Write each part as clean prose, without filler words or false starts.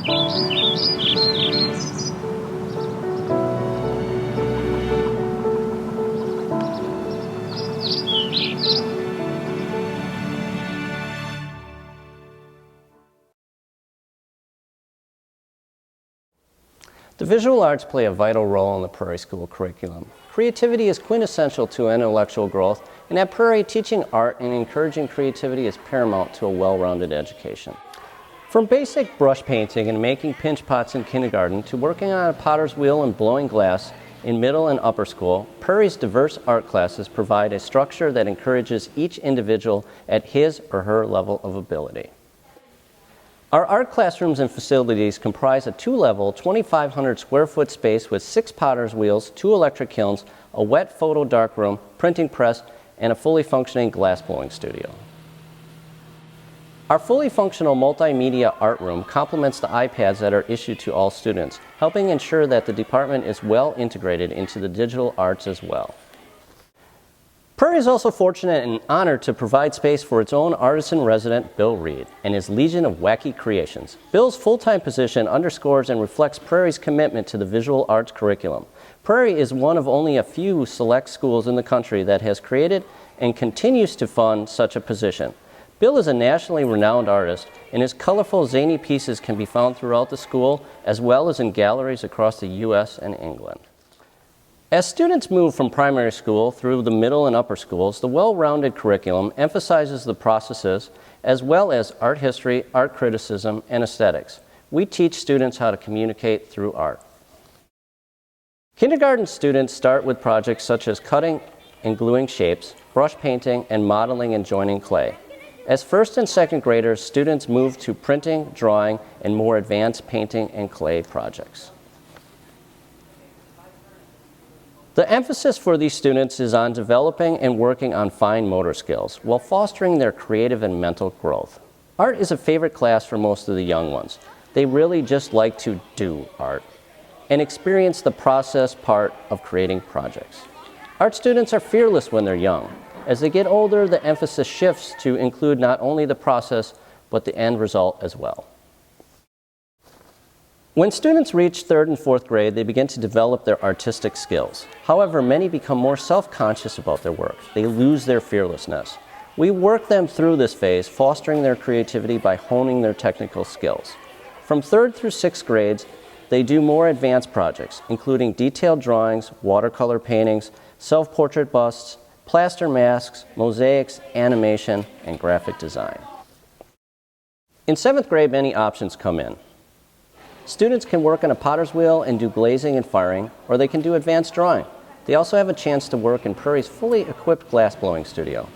The visual arts play a vital role in the Prairie School curriculum. Creativity is quintessential to intellectual growth, and at Prairie, teaching art and encouraging creativity is paramount to a well-rounded education. From basic brush painting and making pinch pots in kindergarten to working on a potter's wheel and blowing glass in middle and upper school, Prairie's diverse art classes provide a structure that encourages each individual at his or her level of ability. Our art classrooms and facilities comprise a two-level, 2,500 square foot space with 6 potter's wheels, 2 electric kilns, a wet photo darkroom, printing press, and a fully functioning glass blowing studio. Our fully functional multimedia art room complements the iPads that are issued to all students, helping ensure that the department is well integrated into the digital arts as well. Prairie is also fortunate and honored to provide space for its own artisan resident, Bill Reed, and his legion of wacky creations. Bill's full-time position underscores and reflects Prairie's commitment to the visual arts curriculum. Prairie is one of only a few select schools in the country that has created and continues to fund such a position. Bill is a nationally renowned artist, and his colorful, zany pieces can be found throughout the school, as well as in galleries across the U.S. and England. As students move from primary school through the middle and upper schools, the well-rounded curriculum emphasizes the processes as well as art history, art criticism, and aesthetics. We teach students how to communicate through art. Kindergarten students start with projects such as cutting and gluing shapes, brush painting, and modeling and joining clay. As first and second graders, students move to printing, drawing, and more advanced painting and clay projects. The emphasis for these students is on developing and working on fine motor skills while fostering their creative and mental growth. Art is a favorite class for most of the young ones. They really just like to do art and experience the process part of creating projects. Art students are fearless when they're young. As they get older, the emphasis shifts to include not only the process, but the end result as well. When students reach 3rd and 4th grade, they begin to develop their artistic skills. However, many become more self-conscious about their work. They lose their fearlessness. We work them through this phase, fostering their creativity by honing their technical skills. From 3rd through 6th grades, they do more advanced projects, including detailed drawings, watercolor paintings, self-portrait busts, plaster masks, mosaics, animation, and graphic design. In 7th grade, many options come in. Students can work on a potter's wheel and do glazing and firing, or they can do advanced drawing. They also have a chance to work in Prairie's fully equipped glass blowing studio.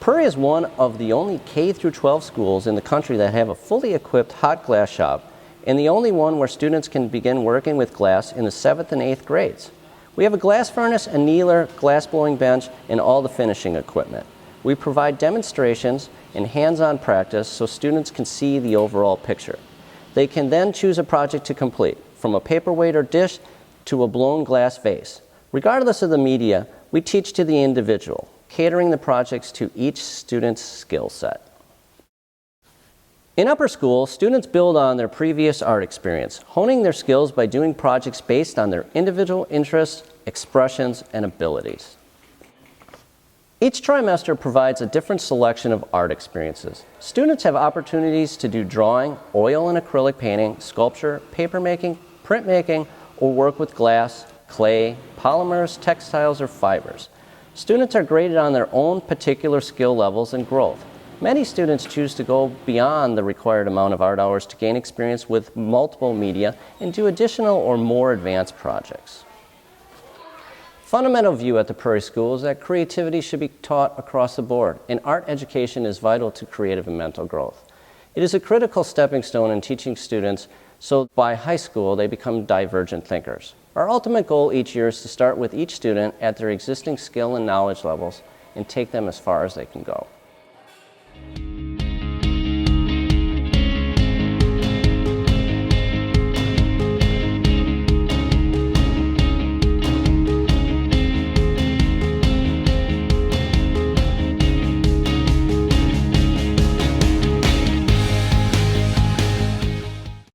Prairie is one of the only K-12 schools in the country that have a fully equipped hot glass shop, and the only one where students can begin working with glass in the 7th and 8th grades. We have a glass furnace, annealer, glass blowing bench, and all the finishing equipment. We provide demonstrations and hands-on practice so students can see the overall picture. They can then choose a project to complete, from a paperweight or dish to a blown glass vase. Regardless of the media, we teach to the individual, catering the projects to each student's skill set. In upper school, students build on their previous art experience, honing their skills by doing projects based on their individual interests, expressions, and abilities. Each trimester provides a different selection of art experiences. Students have opportunities to do drawing, oil and acrylic painting, sculpture, papermaking, printmaking, or work with glass, clay, polymers, textiles, or fibers. Students are graded on their own particular skill levels and growth. Many students choose to go beyond the required amount of art hours to gain experience with multiple media and do additional or more advanced projects. Fundamental view at the Prairie School is that creativity should be taught across the board, and art education is vital to creative and mental growth. It is a critical stepping stone in teaching students so by high school they become divergent thinkers. Our ultimate goal each year is to start with each student at their existing skill and knowledge levels and take them as far as they can go.